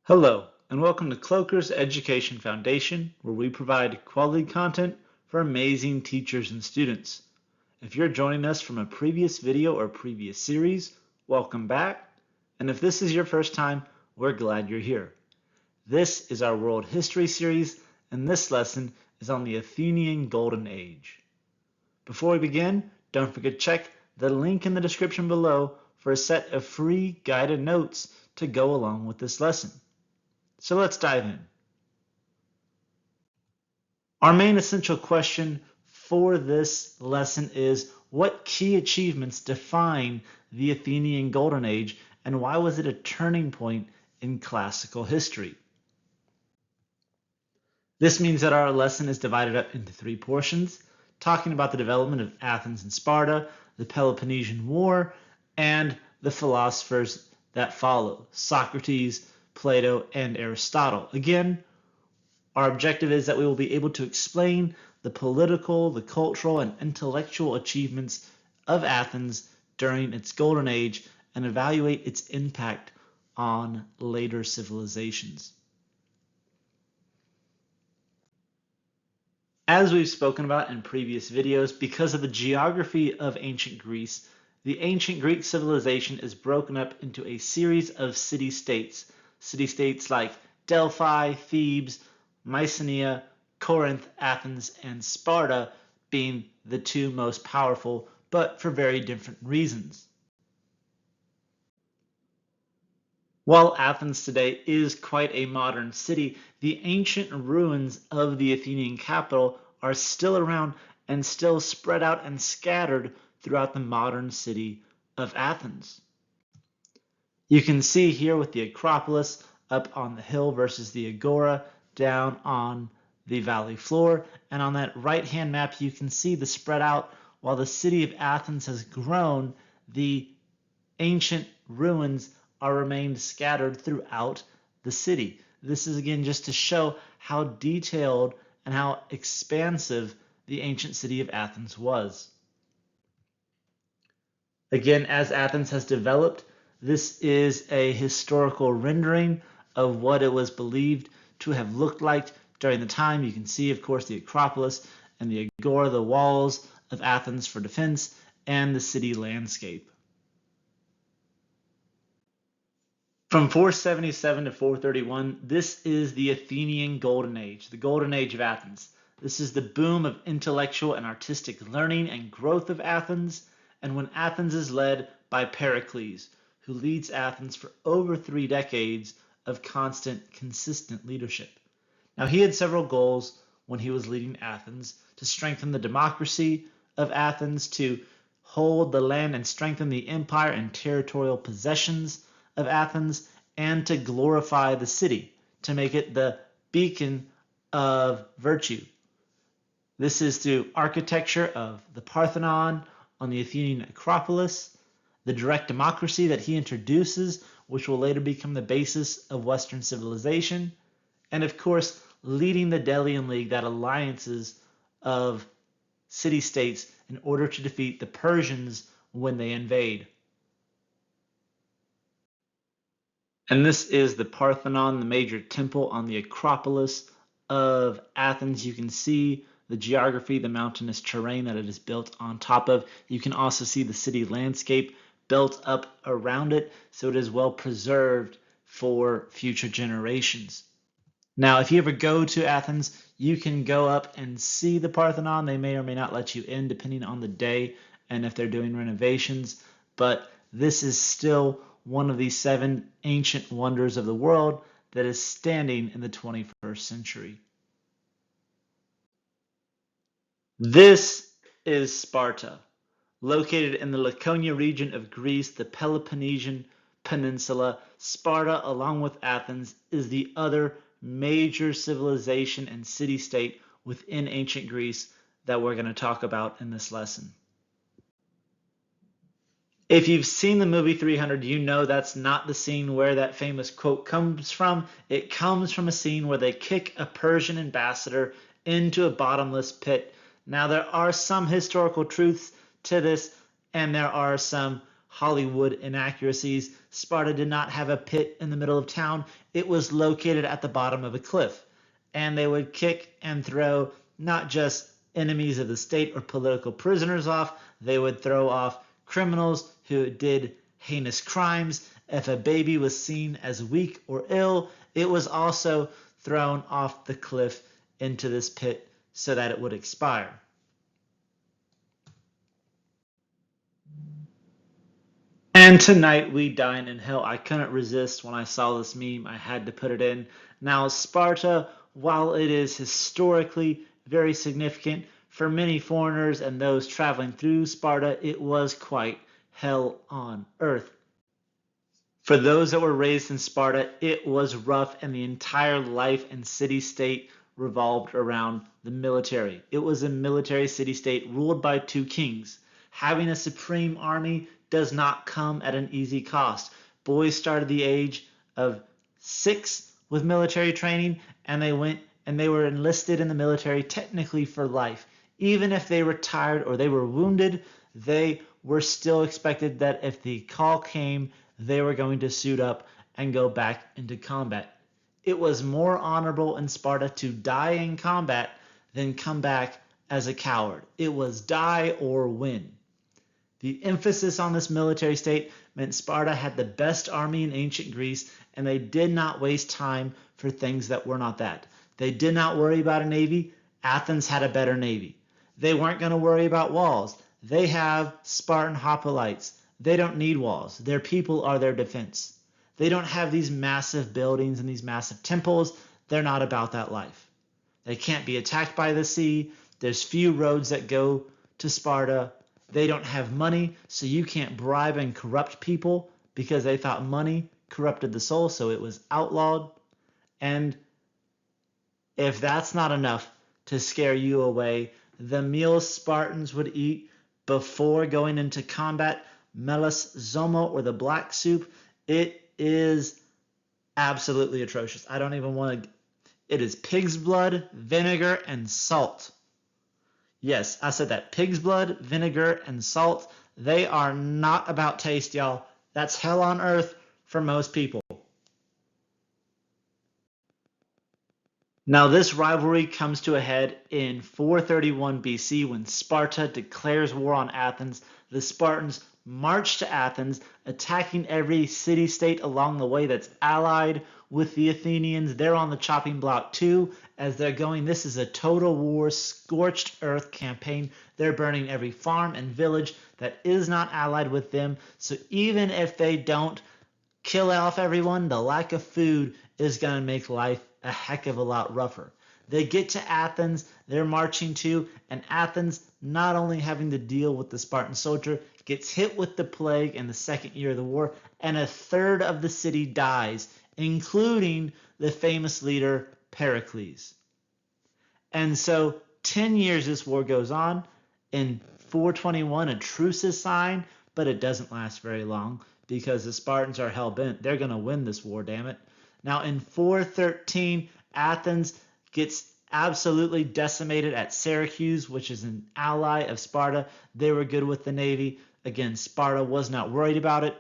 Hello, and welcome to Kloeker's Education Foundation, where we provide quality content for amazing teachers and students. If you're joining us from a previous video or previous series, welcome back. And if this is your first time, we're glad you're here. This is our World History series, and this lesson is on the Athenian Golden Age. Before we begin, don't forget to check the link in the description below for a set of free guided notes to go along with this lesson. So let's dive in. Our main essential question for this lesson is, what key achievements define the Athenian Golden Age, and why was it a turning point in classical history? This means that our lesson is divided up into three portions, talking about the development of Athens and Sparta, the Peloponnesian War, and the philosophers that follow, Socrates, Plato, and Aristotle. Again, our objective is that we will be able to explain the political, the cultural, and intellectual achievements of Athens during its golden age and evaluate its impact on later civilizations. As we've spoken about in previous videos, because of the geography of ancient Greece, the ancient Greek civilization is broken up into a series of city-states. City-states like Delphi, Thebes, Mycenae, Corinth, Athens, and Sparta being the two most powerful, but for very different reasons. While Athens today is quite a modern city, the ancient ruins of the Athenian capital are still around and still spread out and scattered throughout the modern city of Athens. You can see here with the Acropolis up on the hill versus the Agora down on the valley floor. And on that right-hand map, you can see the spread out. While the city of Athens has grown, the ancient ruins are remained scattered throughout the city. This is again just to show how detailed and how expansive the ancient city of Athens was. Again, as Athens has developed, this is a historical rendering of what it was believed to have looked like during the time. You can see, of course, the Acropolis and the Agora, the walls of Athens for defense, and the city landscape. From 477 to 431, this is the Athenian Golden Age, the Golden Age of Athens. This is the boom of intellectual and artistic learning and growth of Athens, and when Athens is led by Pericles, who leads Athens for over 3 decades of constant, consistent leadership. Now, he had several goals when he was leading Athens: to strengthen the democracy of Athens, to hold the land and strengthen the empire and territorial possessions of Athens, and to glorify the city, to make it the beacon of virtue. This is through architecture of the Parthenon on the Athenian Acropolis, the direct democracy that he introduces, which will later become the basis of Western civilization, and of course, leading the Delian League, that alliances of city-states in order to defeat the Persians when they invade. And this is the Parthenon, the major temple on the Acropolis of Athens. You can see the geography, the mountainous terrain that it is built on top of. You can also see the city landscape built up around it, so it is well preserved for future generations. Now, if you ever go to Athens, you can go up and see the Parthenon. They may or may not let you in depending on the day and if they're doing renovations, but this is still one of the 7 ancient wonders of the world that is standing in the 21st century. This is Sparta, located in the Laconia region of Greece, the Peloponnesian Peninsula. Sparta, along with Athens, is the other major civilization and city-state within ancient Greece that we're going to talk about in this lesson. If you've seen the movie 300, you know that's not the scene where that famous quote comes from. It comes from a scene where they kick a Persian ambassador into a bottomless pit. Now, there are some historical truths to this, and there are some Hollywood inaccuracies. Sparta did not have a pit in the middle of town. It was located at the bottom of a cliff. And they would kick and throw not just enemies of the state or political prisoners off, they would throw off criminals who did heinous crimes. If a baby was seen as weak or ill, it was also thrown off the cliff into this pit so that it would expire. And tonight we dine in hell. I couldn't resist when I saw this meme. I had to put it in. Now, Sparta, while it is historically very significant for many foreigners and those traveling through Sparta, it was quite hell on earth. For those that were raised in Sparta, it was rough, and the entire life and city state revolved around the military. It was a military city state ruled by two kings. Having a supreme army does not come at an easy cost. Boys started the age of 6 with military training, and they were enlisted in the military technically for life. Even if they retired or they were wounded, they were still expected that if the call came, they were going to suit up and go back into combat. It was more honorable in Sparta to die in combat than come back as a coward. It was die or win. The emphasis on this military state meant Sparta had the best army in ancient Greece, and they did not waste time for things that were not that. They did not worry about a navy. Athens had a better navy. They weren't going to worry about walls. They have Spartan hoplites. They don't need walls. Their people are their defense. They don't have these massive buildings and these massive temples. They're not about that life. They can't be attacked by the sea. There's few roads that go to Sparta. They don't have money, so you can't bribe and corrupt people because they thought money corrupted the soul, so it was outlawed. And if that's not enough to scare you away, the meals Spartans would eat before going into combat, melas zomo, or the black soup, it is absolutely atrocious. I don't even want to. It is pig's blood, vinegar, and salt. Yes, I said that. Pig's blood, vinegar, and salt. They are not about taste, y'all. That's hell on earth for most people. Now, this rivalry comes to a head in 431 BC when Sparta declares war on Athens. The Spartans march to Athens, attacking every city-state along the way that's allied with the Athenians. They're on the chopping block too, as they're going. This is a total war, scorched earth campaign. They're burning every farm and village that is not allied with them. So even if they don't kill off everyone, the lack of food is going to make life a heck of a lot rougher. They get to Athens, they're marching to, and Athens, not only having to deal with the Spartan soldier, gets hit with the plague in the second year of the war, and a third of the city dies, including the famous leader Pericles. And so 10 years this war goes on. In 421, a truce is signed, but it doesn't last very long because the Spartans are hell-bent. They're going to win this war, damn it. Now, in 413, Athens gets absolutely decimated at Syracuse, which is an ally of Sparta. They were good with the navy. Again, Sparta was not worried about it.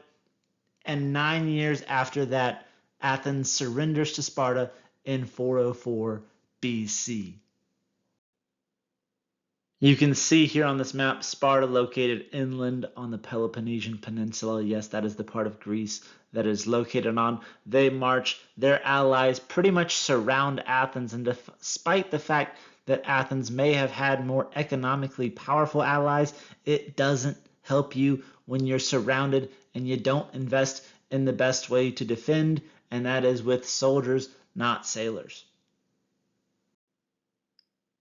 And 9 years after that, Athens surrenders to Sparta in 404 BC. You can see here on this map, Sparta located inland on the Peloponnesian Peninsula. Yes, that is the part of Greece that is located on. They march, their allies pretty much surround Athens, and despite the fact that Athens may have had more economically powerful allies, it doesn't help you when you're surrounded and you don't invest in the best way to defend, and that is with soldiers, not sailors.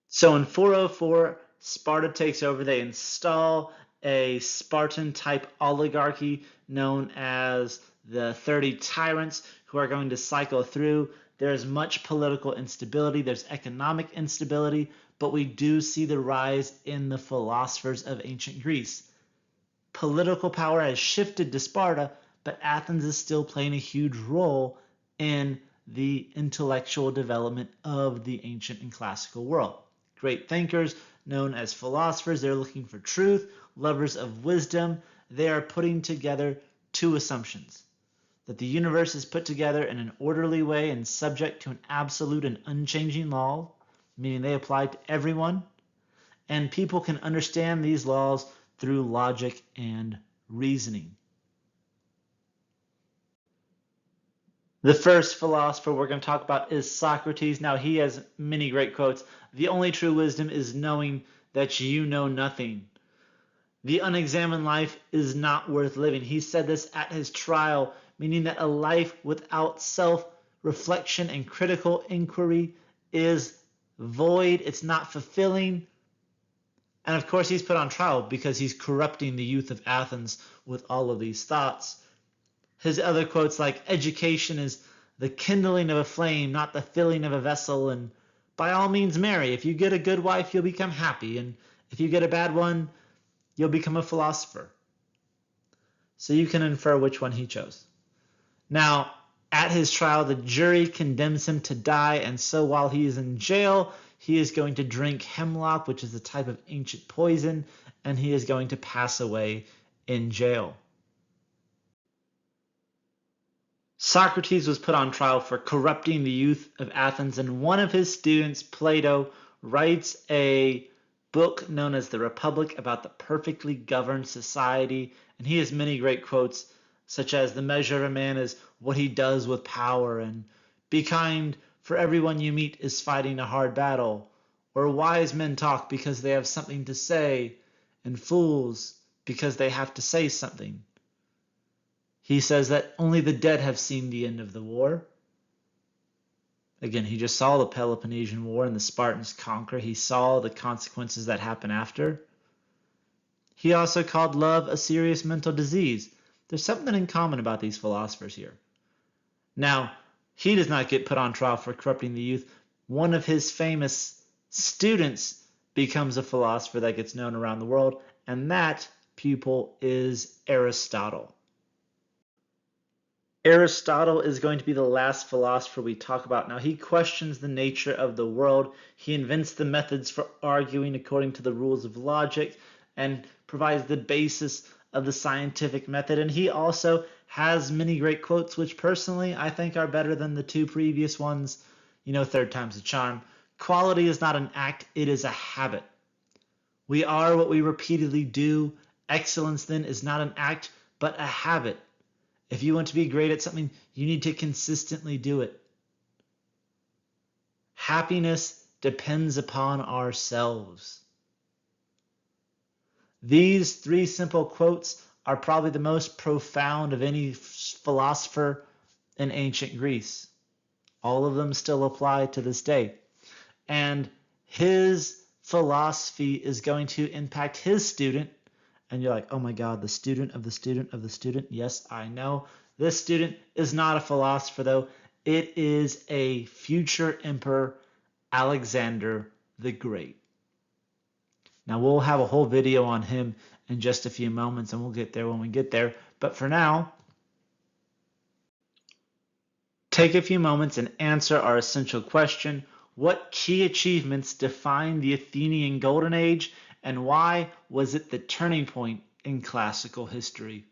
So in 404, Sparta takes over. They install a Spartan-type oligarchy known as the 30 Tyrants, who are going to cycle through. There's much political instability. There's economic instability, but we do see the rise in the philosophers of ancient Greece. Political power has shifted to Sparta, but Athens is still playing a huge role in the intellectual development of the ancient and classical world. Great thinkers known as philosophers. They're looking for truth, lovers of wisdom. They are putting together two assumptions. that the universe is put together in an orderly way and subject to an absolute and unchanging law, meaning they apply to everyone, and people can understand these laws through logic and reasoning. The first philosopher we're going to talk about is Socrates. Now, he has many great quotes. The only true wisdom is knowing that you know nothing. The unexamined life is not worth living. He said this at his trial, meaning that a life without self-reflection and critical inquiry is void. It's not fulfilling. And of course, he's put on trial because he's corrupting the youth of Athens with all of these thoughts. His other quotes like, education is the kindling of a flame, not the filling of a vessel, and by all means marry. If you get a good wife, you'll become happy, and if you get a bad one, you'll become a philosopher. So you can infer which one he chose. Now, at his trial, the jury condemns him to die, and so while he is in jail, he is going to drink hemlock, which is a type of ancient poison, and he is going to pass away in jail. Socrates was put on trial for corrupting the youth of Athens, and one of his students, Plato, writes a book known as The Republic about the perfectly governed society, and he has many great quotes, such as the measure of a man is what he does with power, and be kind, for everyone you meet is fighting a hard battle, or wise men talk because they have something to say, and fools because they have to say something. He says that only the dead have seen the end of the war. Again, he just saw the Peloponnesian War and the Spartans conquer. He saw the consequences that happen after. He also called love a serious mental disease. There's something in common about these philosophers here. Now, he does not get put on trial for corrupting the youth. One of his famous students becomes a philosopher that gets known around the world, and that pupil is Aristotle. Aristotle is going to be the last philosopher we talk about. Now, he questions the nature of the world. He invents the methods for arguing according to the rules of logic and provides the basis of the scientific method. And he also has many great quotes, which personally I think are better than the two previous ones. You know, third time's a charm. Quality is not an act, it is a habit. We are what we repeatedly do. Excellence, then, is not an act, but a habit. If you want to be great at something, you need to consistently do it. Happiness depends upon ourselves. These three simple quotes are probably the most profound of any philosopher in ancient Greece. All of them still apply to this day. And his philosophy is going to impact his student. And you're like, oh my God, the student of the student of the student. Yes, I know. This student is not a philosopher, though. It is a future emperor, Alexander the Great. Now, we'll have a whole video on him in just a few moments, and we'll get there when we get there. But for now, take a few moments and answer our essential question. What key achievements define the Athenian Golden Age, and why was it the turning point in classical history?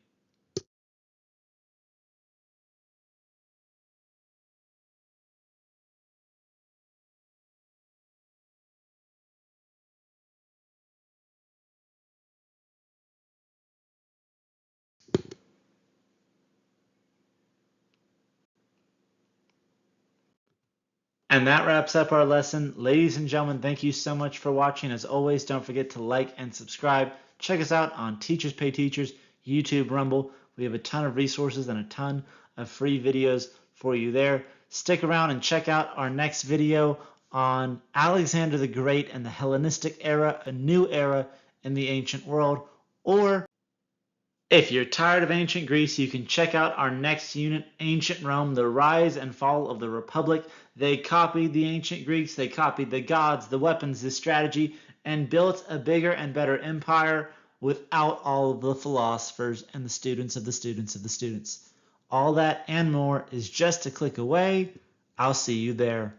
And that wraps up our lesson. Ladies and gentlemen, thank you so much for watching. As always, don't forget to like and subscribe. Check us out on Teachers Pay Teachers, YouTube, Rumble. We have a ton of resources and a ton of free videos for you there. Stick around and check out our next video on Alexander the Great and the Hellenistic era, a new era in the ancient world. Or if you're tired of ancient Greece, you can check out our next unit, Ancient Rome, the rise and fall of the Republic. They copied the ancient Greeks, they copied the gods, the weapons, the strategy, and built a bigger and better empire without all of the philosophers and the students of the students of the students. All that and more is just a click away. I'll see you there.